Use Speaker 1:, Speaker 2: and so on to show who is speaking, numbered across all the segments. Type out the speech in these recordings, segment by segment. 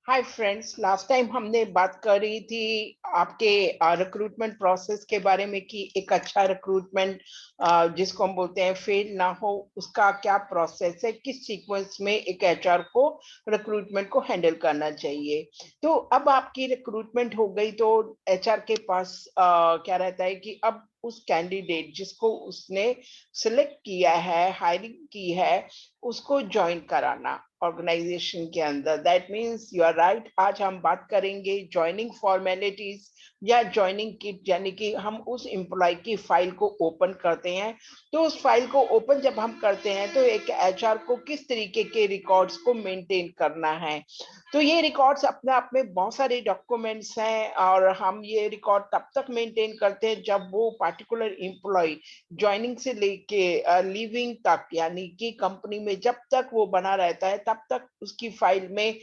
Speaker 1: Hi friends, last time हमने बात करी थी आपके रिक्रूटमेंट प्रोसेस के बारे में कि एक अच्छा रिक्रूटमेंट जिसको हम बोलते हैं फेल ना हो, उसका क्या प्रोसेस है, किस सीक्वेंस में एक एचआर को रिक्रूटमेंट को हैंडल करना चाहिए। तो अब आपकी रिक्रूटमेंट हो गई तो एचआर के पास क्या रहता है कि अब उस कैंडिडेट जिसको उसने सिलेक्ट किया है, हायरिंग की है, उसको ज्वाइन कराना ऑर्गेनाइजेशन के अंदर। That means you are right. आज हम बात करेंगे ज्वाइनिंग फॉर्मेलिटीज या ज्वाइनिंग किट, यानी कि हम उस एम्प्लॉय की फाइल को ओपन करते हैं। तो उस फाइल को ओपन जब हम करते हैं तो एक एचआर को किस तरीके के रिकॉर्ड्स को मेंटेन करना है। तो ये रिकॉर्ड्स अपने आप में बहुत सारे डॉक्यूमेंट्स हैं और हम ये रिकॉर्ड तब तक मेंटेन करते हैं जब वो पार्टिकुलर एम्प्लॉय ज्वाइनिंग से लेके लीविंग तक, यानी कि कंपनी में जब तक वो बना रहता है तब तक उसकी फाइल में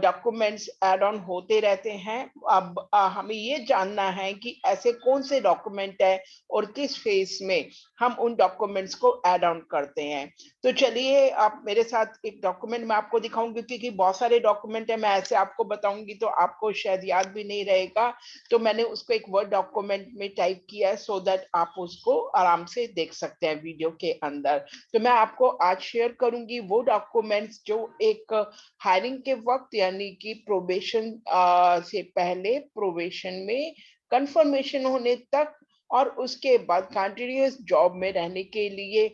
Speaker 1: डॉक्यूमेंट्स ऐड ऑन होते रहते हैं। अब हमें ये जानना है कि ऐसे कौन से डॉक्यूमेंट है और किस फेज में हम उन डॉक्यूमेंट्स को ऐड ऑन करते हैं। तो चलिए, आप मेरे साथ एक डॉक्यूमेंट मैं आपको दिखाऊंगी, क्योंकि बहुत सारे डॉक्यूमेंट है, मैं ऐसे आपको बताऊंगी तो आपको शायद याद भी नहीं रहेगा। तो मैंने उसको एक वर्ड डॉक्यूमेंट में टाइप किया है सो दैट आप उसको आराम से देख सकते हैं वीडियो के अंदर। तो मैं आपको आज शेयर करूंगी वो डॉक्यूमेंट्स जो एक हायरिंग के वक्त, यानी कि प्रोबेशन से पहले, प्रोबेशन में, कंफर्मेशन होने तक और उसके बाद कंटिन्यूअस जॉब में रहने के लिए,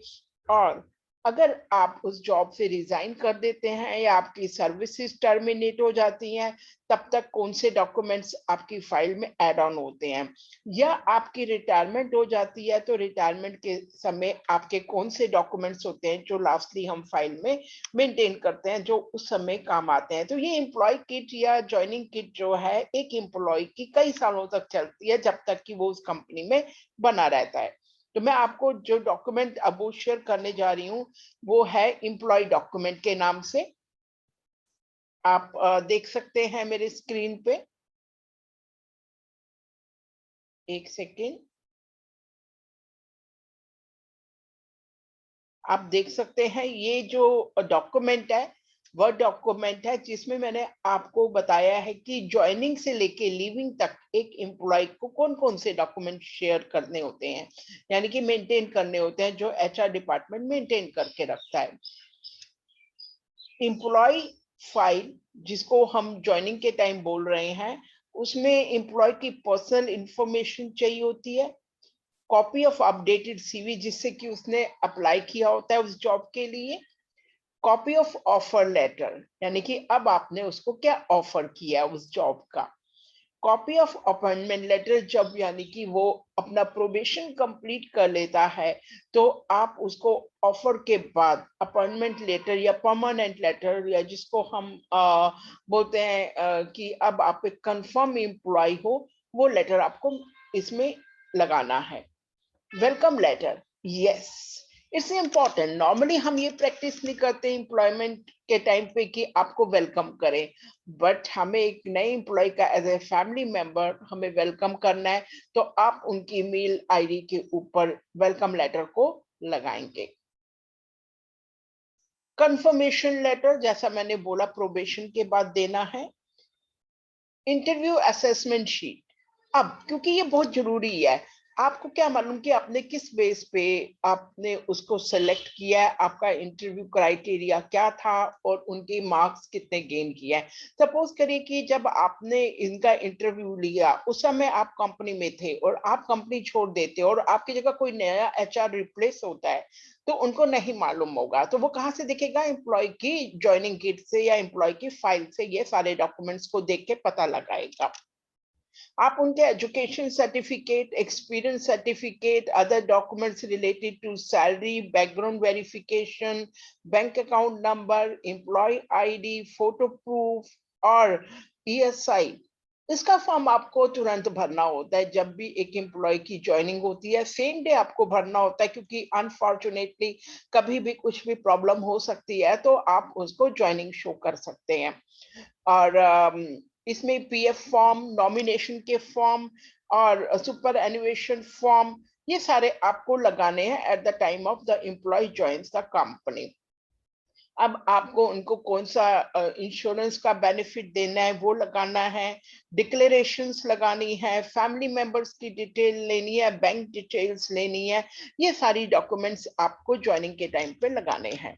Speaker 1: और अगर आप उस जॉब से रिजाइन कर देते हैं या आपकी सर्विसेज टर्मिनेट हो जाती हैं, तब तक कौन से डॉक्यूमेंट्स आपकी फाइल में ऐड ऑन होते हैं, या आपकी रिटायरमेंट हो जाती है तो रिटायरमेंट के समय आपके कौन से डॉक्यूमेंट्स होते हैं जो लास्टली हम फाइल में मेंटेन करते हैं, जो उस समय काम आते हैं। तो ये एम्प्लॉय किट या ज्वाइनिंग किट जो है, एक एम्प्लॉय की कई सालों तक चलती है जब तक कि वो उस कंपनी में बना रहता है। तो मैं आपको जो डॉक्यूमेंट अब वो शेयर करने जा रही हूँ वो है एम्प्लॉय डॉक्यूमेंट के नाम से। आप देख सकते हैं मेरे स्क्रीन पे। एक सेकेंड, आप देख सकते हैं ये जो डॉक्यूमेंट है वह डॉक्यूमेंट है जिसमें मैंने आपको बताया है कि ज्वाइनिंग से लेके लीविंग तक एक एम्प्लॉय को कौन कौन से डॉक्यूमेंट शेयर करने होते हैं, यानी कि मेंटेन करने होते हैं, जो एचआर डिपार्टमेंट मेंटेन करके रखता है। एम्प्लॉय फाइल, जिसको हम ज्वाइनिंग के टाइम बोल रहे हैं, उसमें एम्प्लॉय की पर्सनल इंफॉर्मेशन चाहिए होती है, कॉपी ऑफ अपडेटेड सीवी जिससे कि उसने अप्लाई किया होता है उस जॉब के लिए, कॉपी ऑफ ऑफर लेटर, यानी कि अब आपने उसको क्या ऑफर किया उस जॉब का, कॉपी ऑफ अपॉइंटमेंट लेटर, जब यानी कि वो अपना प्रोबेशन कंप्लीट कर लेता है तो आप उसको ऑफर के बाद अपॉइंटमेंट लेटर या परमानेंट लेटर, या जिसको हम बोलते हैं कि अब आप एक कंफर्म एम्प्लॉय हो, वो लेटर आपको इसमें लगाना है। Welcome letter, yes, it's important. Normally हम ये प्रैक्टिस नहीं करते एम्प्लॉयमेंट के टाइम पे कि आपको वेलकम करें, बट हमें एक नए एम्प्लॉय का एज ए फैमिली मेंबर हमें वेलकम करना है, तो आप उनकी ईमेल आईडी के ऊपर वेलकम लेटर को लगाएंगे। कंफर्मेशन लेटर, जैसा मैंने बोला, प्रोबेशन के बाद देना है। इंटरव्यू असेसमेंट शीट, अब क्योंकि ये बहुत जरूरी है, आपको क्या मालूम कि आपने किस बेस पे आपने उसको सेलेक्ट किया है, आपका इंटरव्यू क्राइटेरिया क्या था और उनके मार्क्स कितने गेन किया है। सपोज करिए कि जब आपने इनका इंटरव्यू लिया उस समय आप कंपनी में थे और आप कंपनी छोड़ देते और आपकी जगह कोई नया एचआर रिप्लेस होता है, तो उनको नहीं मालूम होगा, तो वो कहाँ से दिखेगा, एम्प्लॉय की ज्वाइनिंग किट से या एम्प्लॉय की फाइल से ये सारे डॉक्यूमेंट्स को देख के पता लगाएगा। आप उनके education certificate, experience certificate, other documents related to salary, background verification, bank account number, employ ID, photo proof और ईएसआई, इसका फॉर्म आपको तुरंत भरना होता है जब भी एक एम्प्लॉय की ज्वाइनिंग होती है। सेम डे आपको भरना होता है, क्योंकि अनफॉर्चुनेटली कभी भी कुछ भी प्रॉब्लम हो सकती है, तो आप उसको ज्वाइनिंग शो कर सकते हैं। और इसमें पीएफ फॉर्म, नॉमिनेशन के फॉर्म और सुपर एनुएशन फॉर्म, ये सारे आपको लगाने हैं at the time of the employ joins the company. अब आपको उनको कौन सा इंश्योरेंस का बेनिफिट देना है वो लगाना है, डिक्लेरेशंस लगानी है, फैमिली मेंबर्स की डिटेल लेनी है, बैंक डिटेल्स लेनी है। ये सारी डॉक्यूमेंट्स आपको ज्वाइनिंग के टाइम पे लगाने हैं।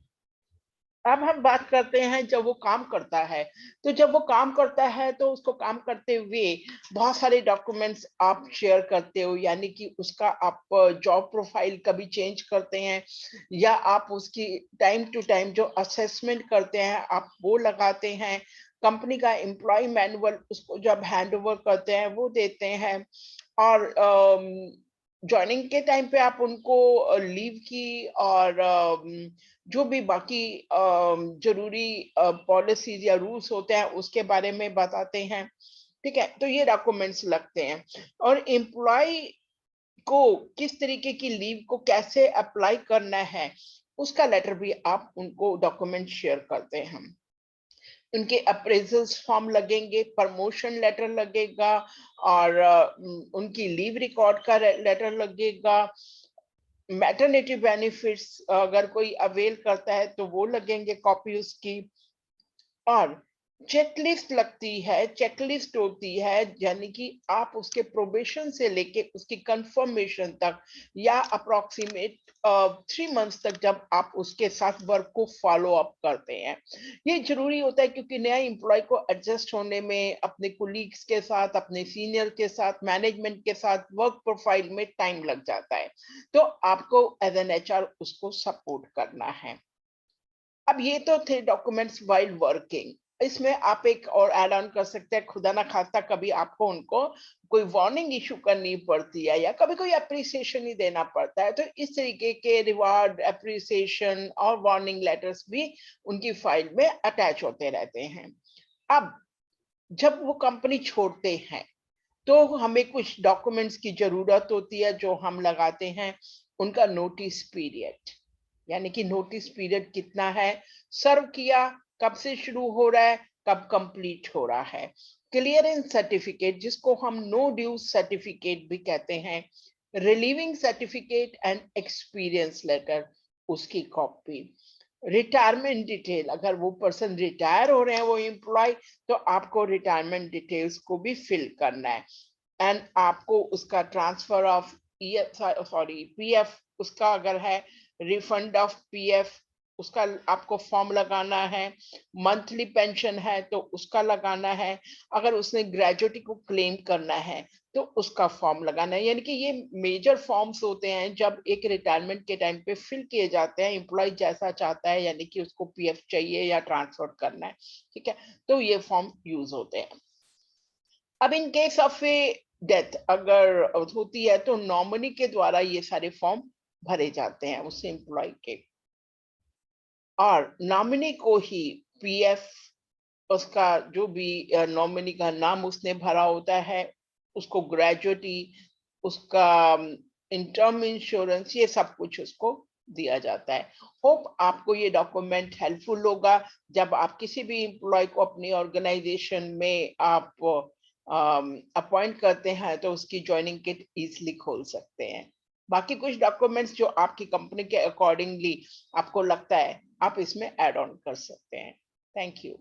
Speaker 1: अब हम बात करते हैं जब वो काम करता है, तो जब वो काम करता है तो उसको काम करते हुए बहुत सारे डॉक्यूमेंट्स आप शेयर करते हो, यानी कि उसका आप जॉब प्रोफाइल कभी चेंज करते हैं या आप उसकी टाइम टू टाइम जो असेसमेंट करते हैं आप वो लगाते हैं, कंपनी का एम्प्लॉय मैनुअल उसको जब हैंड ओवर करते हैं वो देते हैं, और जॉइनिंग के टाइम पे आप उनको लीव की और जो भी बाकी जरूरी पॉलिसीज या रूल्स होते हैं उसके बारे में बताते हैं। ठीक है, तो ये डॉक्यूमेंट्स लगते हैं। और एम्प्लॉय को किस तरीके की लीव को कैसे अप्लाई करना है उसका लेटर भी आप उनको डॉक्यूमेंट शेयर करते हैं। उनके अप्रेजल्स फॉर्म लगेंगे, प्रमोशन लेटर लगेगा, और उनकी लीव रिकॉर्ड का लेटर लगेगा, मैटरनिटी बेनिफिट्स अगर कोई अवेल करता है तो वो लगेंगे कॉपी उसकी, और चेकलिस्ट लगती है, चेकलिस्ट होती है, यानी कि आप उसके प्रोबेशन से लेके उसकी कंफर्मेशन तक या अप्रोक्सीमेट 3 मंथ्स तक जब आप उसके साथ वर्क को फॉलो अप करते हैं। ये जरूरी होता है क्योंकि नया एम्प्लॉय को एडजस्ट होने में अपने कुलीग्स के साथ, अपने सीनियर के साथ, मैनेजमेंट के साथ वर्क प्रोफाइल में टाइम लग जाता है, तो आपको एज एन एचआर उसको सपोर्ट करना है। अब ये तो थे डॉक्यूमेंट्स व्हाइल वर्किंग। इसमें आप एक और ऐड ऑन कर सकते हैं, खुदा ना खास्ता कभी आपको उनको कोई वार्निंग इशू करनी पड़ती है या कभी कोई अप्रिसिएशन ही देना पड़ता है, तो इस तरीके के रिवार्ड, अप्रिसिएशन और वार्निंग लेटर्स भी उनकी फाइल में अटैच होते रहते हैं। अब जब वो कंपनी छोड़ते हैं तो हमें कुछ डॉक्यूमेंट्स की जरूरत होती है जो हम लगाते हैं। उनका नोटिस पीरियड, यानी कि नोटिस पीरियड कितना है, सर्व किया, कब से शुरू हो रहा है, कब कंप्लीट हो रहा है। क्लियरेंस सर्टिफिकेट जिसको हम नो ड्यूज सर्टिफिकेट भी कहते हैं, relieving certificate and experience letter उसकी कॉपी, रिटायरमेंट डिटेल अगर वो पर्सन रिटायर हो रहे हैं वो एम्प्लॉय, तो आपको रिटायरमेंट डिटेल्स को भी फिल करना है। एंड आपको उसका ट्रांसफर ऑफ पीएफ उसका अगर है, रिफंड ऑफ पीएफ उसका आपको फॉर्म लगाना है, मंथली पेंशन है तो उसका लगाना है, अगर उसने ग्रेजुएटी को क्लेम करना है तो उसका फॉर्म लगाना है। यानी कि ये मेजर फॉर्म्स होते हैं जब एक रिटायरमेंट के टाइम पे फिल किए जाते हैं, एम्प्लॉय जैसा चाहता है, यानी कि उसको पीएफ चाहिए या ट्रांसफर करना है। ठीक है, तो ये फॉर्म यूज होते हैं। अब in case of A death अगर होती है तो नॉमिनी के द्वारा ये सारे फॉर्म भरे जाते हैं उस एम्प्लॉय के, और नॉमिनी को ही पीएफ उसका जो भी नॉमिनी का नाम उसने भरा होता है, उसको ग्रेजुएटी, उसका इंटर्म इंश्योरेंस, ये सब कुछ उसको दिया जाता है। होप आपको ये डॉक्यूमेंट हेल्पफुल होगा जब आप किसी भी एम्प्लॉय को अपनी ऑर्गेनाइजेशन में आप अपॉइंट करते हैं तो उसकी ज्वाइनिंग किट इजीली खोल सकते हैं। बाकी कुछ डॉक्यूमेंट्स जो आपकी कंपनी के अकॉर्डिंगली आपको लगता है आप इसमें ऐड ऑन कर सकते हैं। Thank you.